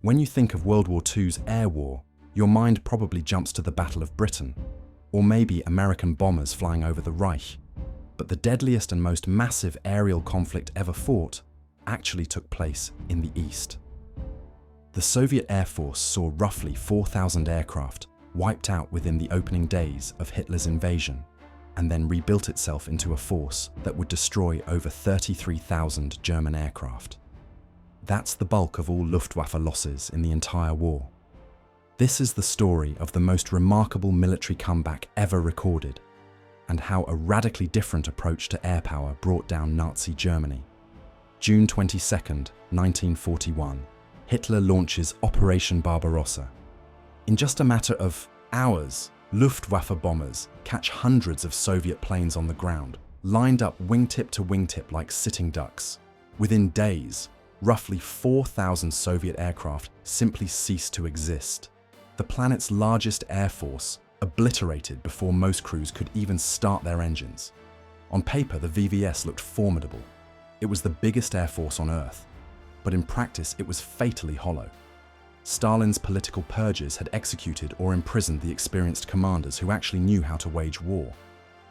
When you think of World War II's air war, your mind probably jumps to the Battle of Britain, or maybe American bombers flying over the Reich. But the deadliest and most massive aerial conflict ever fought actually took place in the East. The Soviet Air Force saw roughly 4,000 aircraft wiped out within the opening days of Hitler's invasion, and then rebuilt itself into a force that would destroy over 33,000 German aircraft. That's the bulk of all Luftwaffe losses in the entire war. This is the story of the most remarkable military comeback ever recorded, and how a radically different approach to air power brought down Nazi Germany. June 22nd, 1941, Hitler launches Operation Barbarossa. In just a matter of hours, Luftwaffe bombers catch hundreds of Soviet planes on the ground, lined up wingtip to wingtip like sitting ducks. Within days, roughly 4,000 Soviet aircraft simply ceased to exist. The planet's largest air force obliterated before most crews could even start their engines. On paper, the VVS looked formidable. It was the biggest air force on Earth, but in practice it was fatally hollow. Stalin's political purges had executed or imprisoned the experienced commanders who actually knew how to wage war.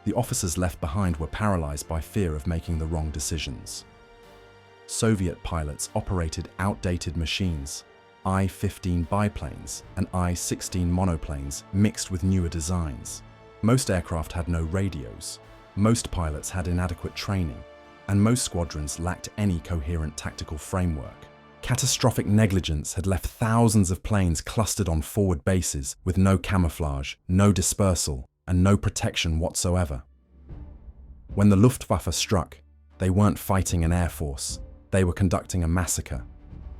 The officers left behind were paralyzed by fear of making the wrong decisions. Soviet pilots operated outdated machines, I-15 biplanes and I-16 monoplanes mixed with newer designs. Most aircraft had no radios, most pilots had inadequate training, and most squadrons lacked any coherent tactical framework. Catastrophic negligence had left thousands of planes clustered on forward bases with no camouflage, no dispersal, and no protection whatsoever. When the Luftwaffe struck, they weren't fighting an air force, they were conducting a massacre.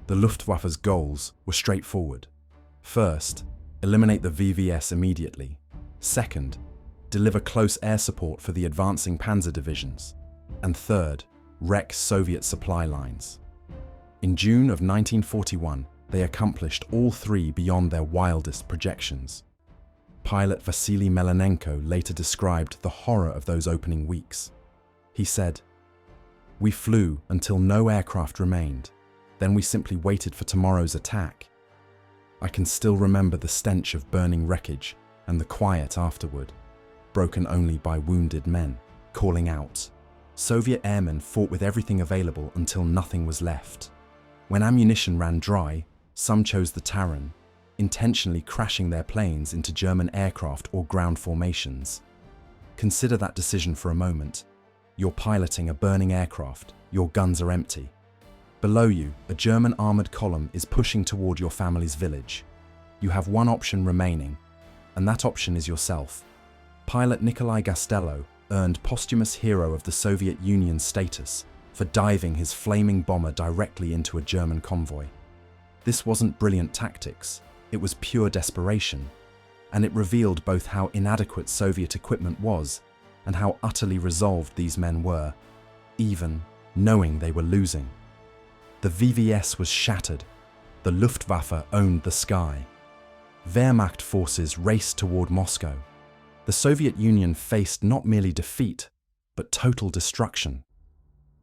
The Luftwaffe's goals were straightforward. First, eliminate the VVS immediately. Second, deliver close air support for the advancing panzer divisions. And third, wreck Soviet supply lines. In June of 1941, they accomplished all three beyond their wildest projections. Pilot Vasily Melanenko later described the horror of those opening weeks. He said, "We flew until no aircraft remained. Then we simply waited for tomorrow's attack. I can still remember the stench of burning wreckage and the quiet afterward, broken only by wounded men, calling out. Soviet airmen fought with everything available until nothing was left. When ammunition ran dry, some chose the Taran, intentionally crashing their planes into German aircraft or ground formations. Consider that decision for a moment. You're piloting a burning aircraft, your guns are empty. Below you, a German armoured column is pushing toward your family's village. You have one option remaining, and that option is yourself. Pilot Nikolai Gastello earned posthumous Hero of the Soviet Union status for diving his flaming bomber directly into a German convoy. This wasn't brilliant tactics, it was pure desperation, and it revealed both how inadequate Soviet equipment was and how utterly resolved these men were, even knowing they were losing. The VVS was shattered. The Luftwaffe owned the sky. Wehrmacht forces raced toward Moscow. The Soviet Union faced not merely defeat, but total destruction.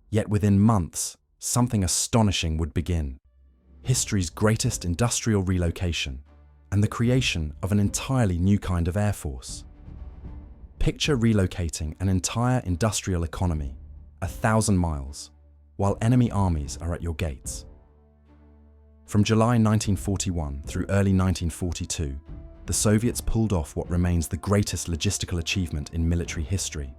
Yet within months, something astonishing would begin. History's greatest industrial relocation and the creation of an entirely new kind of air force. Picture relocating an entire industrial economy 1,000 miles, while enemy armies are at your gates. From July 1941 through early 1942, the Soviets pulled off what remains the greatest logistical achievement in military history.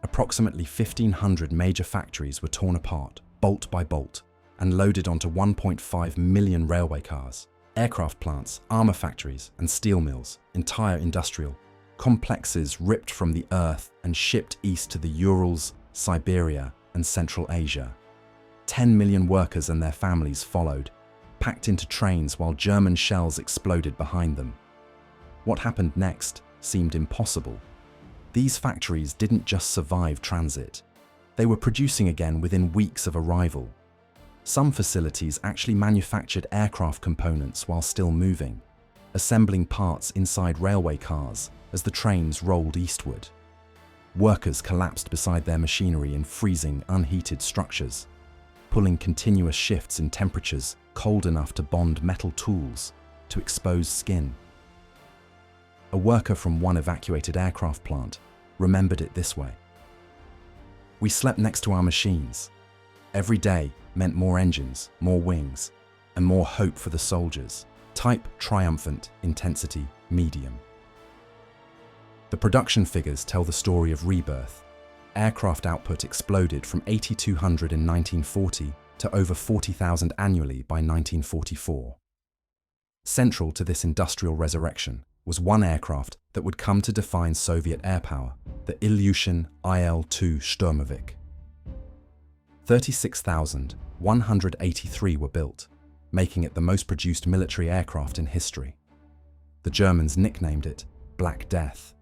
Approximately 1,500 major factories were torn apart, bolt by bolt, and loaded onto 1.5 million railway cars, aircraft plants, armor factories, and steel mills, entire industrial complexes ripped from the earth and shipped east to the Urals, Siberia, and Central Asia. 10 million workers and their families followed, packed into trains while German shells exploded behind them. What happened next seemed impossible. These factories didn't just survive transit. They were producing again within weeks of arrival. Some facilities actually manufactured aircraft components while still moving, assembling parts inside railway cars as the trains rolled eastward. Workers collapsed beside their machinery in freezing, unheated structures. pulling continuous shifts in temperatures cold enough to bond metal tools to exposed skin. A worker from one evacuated aircraft plant remembered it this way. "We slept next to our machines. Every day meant more engines, more wings, and more hope for the soldiers. Type triumphant, intensity medium." The production figures tell the story of rebirth. Aircraft output exploded from 8,200 in 1940 to over 40,000 annually by 1944. Central to this industrial resurrection was one aircraft that would come to define Soviet air power, the Ilyushin Il-2 Shturmovik. 36,183 were built, making it the most produced military aircraft in history. The Germans nicknamed it Black Death.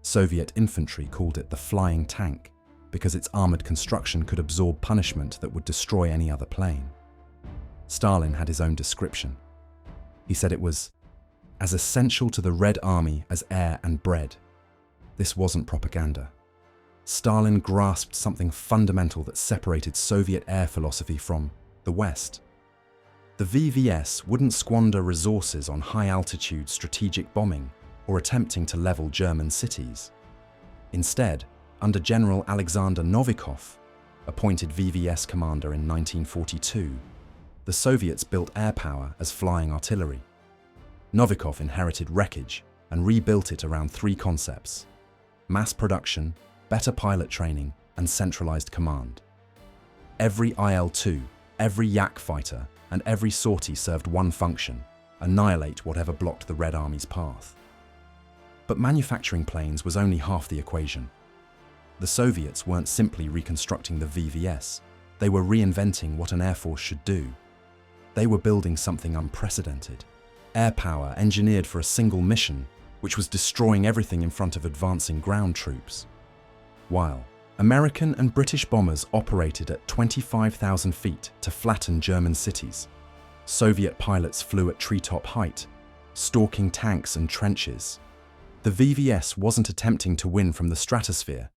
Soviet infantry called it the flying tank because its armored construction could absorb punishment that would destroy any other plane. Stalin had his own description. He said it was as essential to the Red Army as air and bread. This wasn't propaganda. Stalin grasped something fundamental that separated Soviet air philosophy from the West. The VVS wouldn't squander resources on high-altitude strategic bombing or attempting to level German cities. Instead, under General Alexander Novikov, appointed VVS commander in 1942, the Soviets built air power as flying artillery. Novikov inherited wreckage and rebuilt it around three concepts: mass production, better pilot training, and centralized command. Every IL-2, every Yak fighter, and every sortie served one function: annihilate whatever blocked the Red Army's path. But manufacturing planes was only half the equation. The Soviets weren't simply reconstructing the VVS, they were reinventing what an air force should do. They were building something unprecedented: air power engineered for a single mission, which was destroying everything in front of advancing ground troops. While American and British bombers operated at 25,000 feet to flatten German cities, Soviet pilots flew at treetop height, stalking tanks and trenches. The VVS wasn't attempting to win from the stratosphere.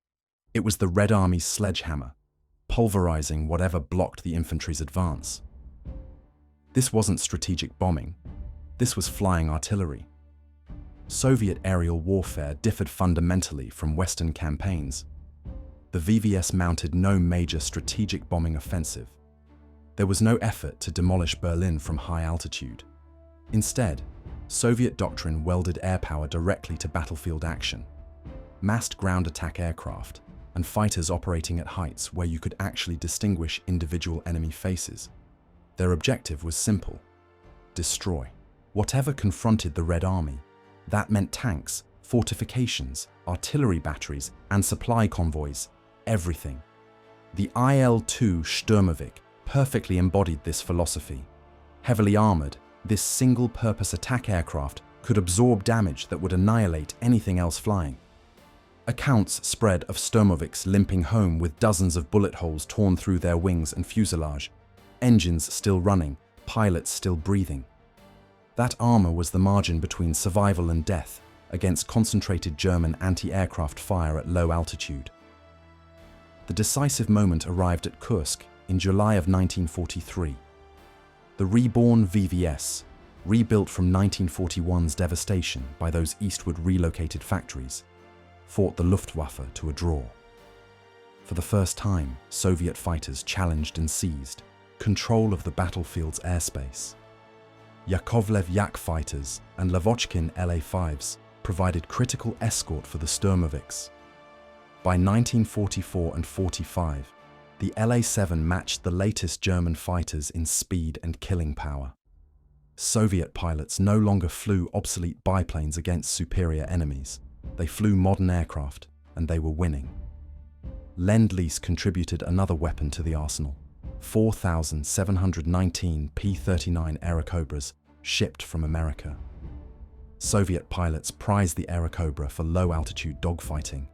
It was the Red Army's sledgehammer, pulverizing whatever blocked the infantry's advance. This wasn't strategic bombing. This was flying artillery. Soviet aerial warfare differed fundamentally from Western campaigns. The VVS mounted no major strategic bombing offensive. There was no effort to demolish Berlin from high altitude. Instead, Soviet doctrine welded air power directly to battlefield action. Massed ground attack aircraft and fighters operating at heights where you could actually distinguish individual enemy faces. Their objective was simple: destroy whatever confronted the Red Army. That meant tanks, fortifications, artillery batteries, and supply convoys, everything. The Il-2 Shturmovik perfectly embodied this philosophy. Heavily armored, this single-purpose attack aircraft could absorb damage that would annihilate anything else flying. Accounts spread of Shturmoviks limping home with dozens of bullet holes torn through their wings and fuselage, engines still running, pilots still breathing. That armor was the margin between survival and death against concentrated German anti-aircraft fire at low altitude. The decisive moment arrived at Kursk in July of 1943. The reborn VVS, rebuilt from 1941's devastation by those eastward relocated factories, fought the Luftwaffe to a draw. For the first time, Soviet fighters challenged and seized control of the battlefield's airspace. Yakovlev Yak fighters and Lavochkin LA-5s provided critical escort for the Shturmoviks. By 1944 and 45, the LA-7 matched the latest German fighters in speed and killing power. Soviet pilots no longer flew obsolete biplanes against superior enemies. They flew modern aircraft, and they were winning. Lend-Lease contributed another weapon to the arsenal: 4,719 P-39 Airacobras shipped from America. Soviet pilots prized the Airacobra for low-altitude dogfighting,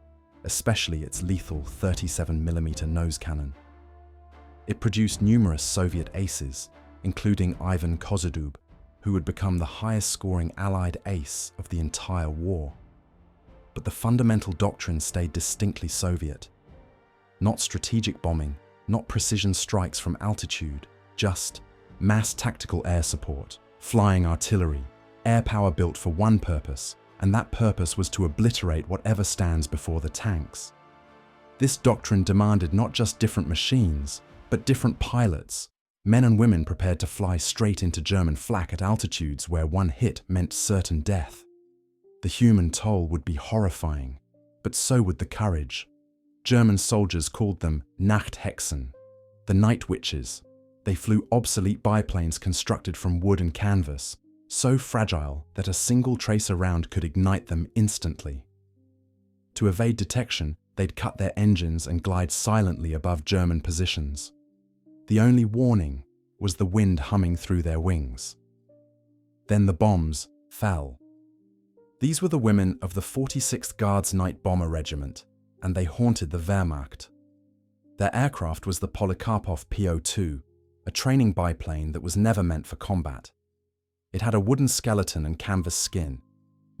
especially its lethal 37mm nose cannon. It produced numerous Soviet aces, including Ivan Kozydub, who would become the highest-scoring Allied ace of the entire war. But the fundamental doctrine stayed distinctly Soviet. Not strategic bombing, not precision strikes from altitude, just mass tactical air support, flying artillery, air power built for one purpose, and that purpose was to obliterate whatever stands before the tanks. This doctrine demanded not just different machines, but different pilots, men and women prepared to fly straight into German flak at altitudes where one hit meant certain death. The human toll would be horrifying, but so would the courage. German soldiers called them Nachthexen, the night witches. They flew obsolete biplanes constructed from wood and canvas, so fragile that a single tracer round could ignite them instantly. To evade detection, they'd cut their engines and glide silently above German positions. The only warning was the wind humming through their wings. Then the bombs fell. These were the women of the 46th Guards Night Bomber Regiment, and they haunted the Wehrmacht. Their aircraft was the Polikarpov PO-2, a training biplane that was never meant for combat. It had a wooden skeleton and canvas skin,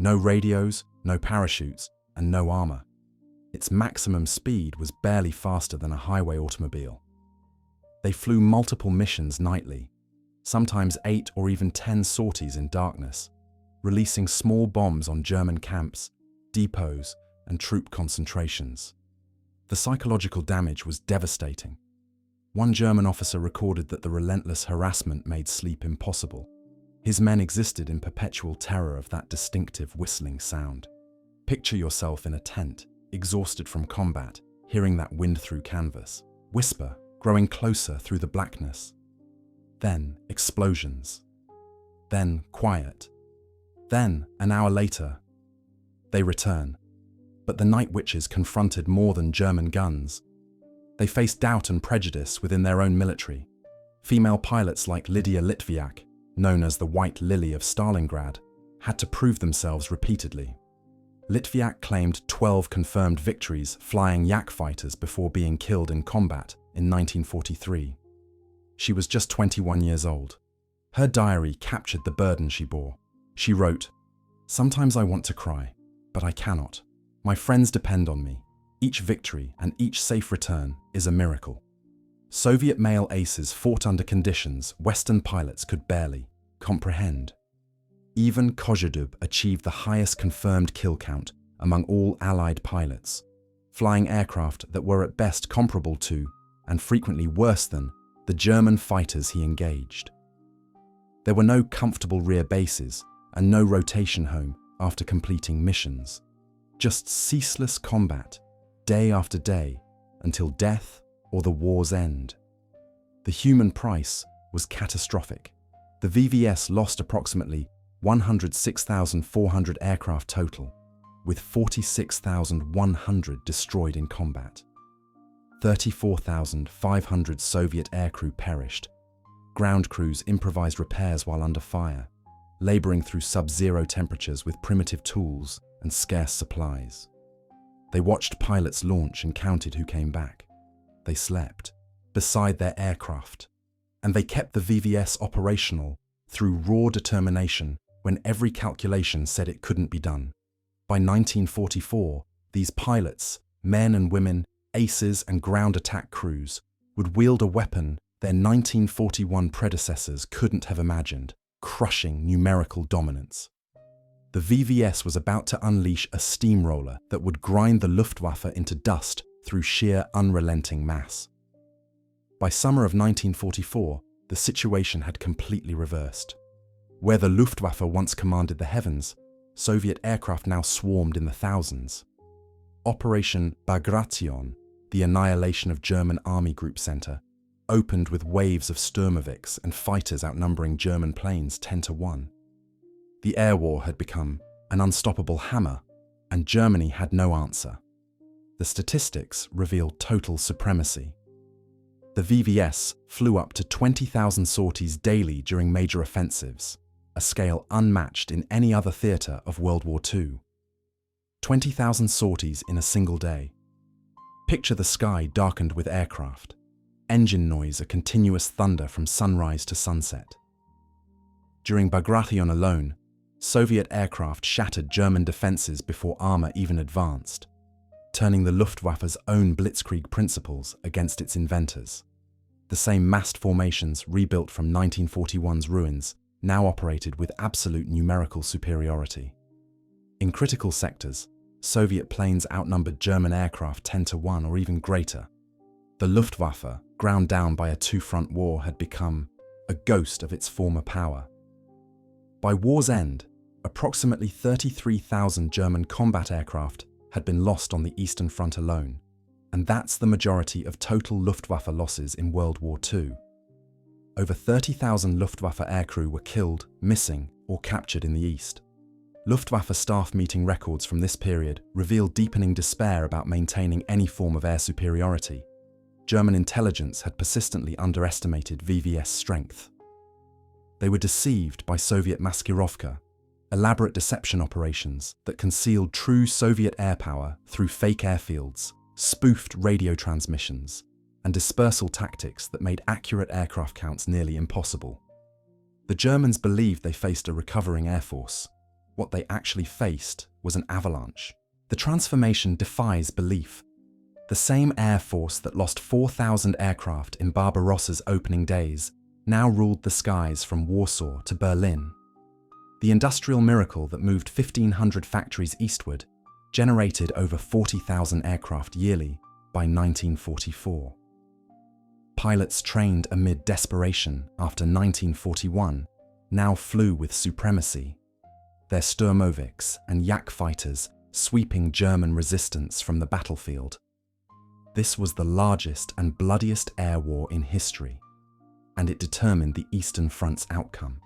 no radios, no parachutes, and no armor. Its maximum speed was barely faster than a highway automobile. They flew multiple missions nightly, sometimes 8 or even 10 sorties in darkness, releasing small bombs on German camps, depots, and troop concentrations. The psychological damage was devastating. One German officer recorded that the relentless harassment made sleep impossible. His men existed in perpetual terror of that distinctive whistling sound. Picture yourself in a tent, exhausted from combat, hearing that wind through canvas, whisper, growing closer through the blackness. Then explosions. Then quiet. Then, an hour later, they return. But the night witches confronted more than German guns. They faced doubt and prejudice within their own military. Female pilots like Lydia Litviak, known as the White Lily of Stalingrad, had to prove themselves repeatedly. Litviak claimed 12 confirmed victories flying Yak fighters before being killed in combat in 1943. She was just 21 years old. Her diary captured the burden she bore. She wrote, "Sometimes I want to cry, but I cannot. My friends depend on me. Each victory and each safe return is a miracle." Soviet male aces fought under conditions Western pilots could barely comprehend. Even Kozhedub achieved the highest confirmed kill count among all Allied pilots, flying aircraft that were at best comparable to, and frequently worse than, the German fighters he engaged. There were no comfortable rear bases and no rotation home after completing missions. Just ceaseless combat, day after day, until death or the war's end. The human price was catastrophic. The VVS lost approximately 106,400 aircraft total, with 46,100 destroyed in combat. 34,500 Soviet aircrew perished. Ground crews improvised repairs while under fire, laboring through sub-zero temperatures with primitive tools and scarce supplies. They watched pilots launch and counted who came back. They slept beside their aircraft, and they kept the VVS operational through raw determination when every calculation said it couldn't be done. By 1944, these pilots, men and women, aces and ground attack crews, would wield a weapon their 1941 predecessors couldn't have imagined: crushing numerical dominance. The VVS was about to unleash a steamroller that would grind the Luftwaffe into dust through sheer unrelenting mass. By summer of 1944, the situation had completely reversed. Where the Luftwaffe once commanded the heavens, Soviet aircraft now swarmed in the thousands. Operation Bagration, the annihilation of German Army Group Center, opened with waves of Shturmoviks and fighters outnumbering German planes 10-1. The air war had become an unstoppable hammer, and Germany had no answer. The statistics revealed total supremacy. The VVS flew up to 20,000 sorties daily during major offensives, a scale unmatched in any other theatre of World War II. 20,000 sorties in a single day. Picture the sky darkened with aircraft, engine noise a continuous thunder from sunrise to sunset. During Bagration alone, Soviet aircraft shattered German defences before armour even advanced. turning the Luftwaffe's own blitzkrieg principles against its inventors. The same massed formations rebuilt from 1941's ruins now operated with absolute numerical superiority. In critical sectors, Soviet planes outnumbered German aircraft 10-1 or even greater. The Luftwaffe, ground down by a two-front war, had become a ghost of its former power. By war's end, approximately 33,000 German combat aircraft had been lost on the Eastern Front alone, and that's the majority of total Luftwaffe losses in World War II. Over 30,000 Luftwaffe aircrew were killed, missing, or captured in the East. Luftwaffe staff meeting records from this period reveal deepening despair about maintaining any form of air superiority. German intelligence had persistently underestimated VVS strength. They were deceived by Soviet maskirovka, elaborate deception operations that concealed true Soviet air power through fake airfields, spoofed radio transmissions, and dispersal tactics that made accurate aircraft counts nearly impossible. The Germans believed they faced a recovering air force. What they actually faced was an avalanche. The transformation defies belief. The same air force that lost 4,000 aircraft in Barbarossa's opening days now ruled the skies from Warsaw to Berlin. The industrial miracle that moved 1,500 factories eastward generated over 40,000 aircraft yearly by 1944. Pilots trained amid desperation after 1941 now flew with supremacy, their Shturmoviks and Yak fighters sweeping German resistance from the battlefield. This was the largest and bloodiest air war in history, and it determined the Eastern Front's outcome.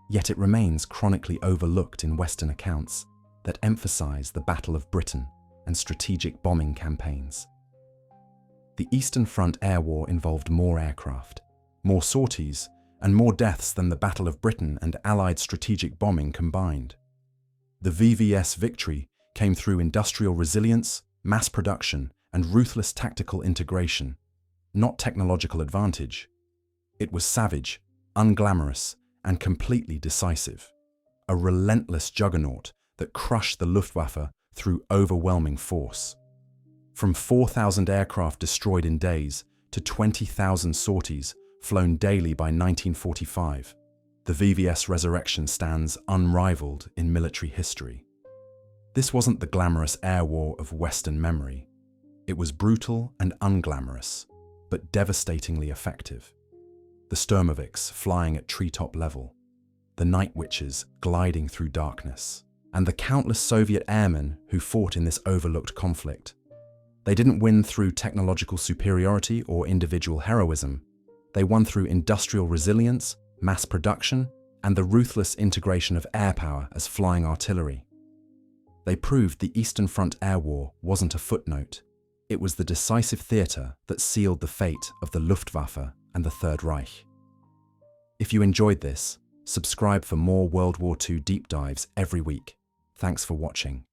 Yet it remains chronically overlooked in Western accounts that emphasize the Battle of Britain and strategic bombing campaigns. The Eastern Front air war involved more aircraft, more sorties, and more deaths than the Battle of Britain and Allied strategic bombing combined. The VVS victory came through industrial resilience, mass production, and ruthless tactical integration, not technological advantage. It was savage, unglamorous, and completely decisive. A relentless juggernaut that crushed the Luftwaffe through overwhelming force. From 4,000 aircraft destroyed in days to 20,000 sorties flown daily by 1945, the VVS resurrection stands unrivaled in military history. This wasn't the glamorous air war of Western memory. It was brutal and unglamorous, but devastatingly effective. The Shturmoviks flying at treetop level, the night witches gliding through darkness, and the countless Soviet airmen who fought in this overlooked conflict. They didn't win through technological superiority or individual heroism. They won through industrial resilience, mass production, and the ruthless integration of air power as flying artillery. They proved the Eastern Front air war wasn't a footnote. It was the decisive theatre that sealed the fate of the Luftwaffe and the Third Reich. If you enjoyed this, subscribe for more World War II deep dives every week. Thanks for watching.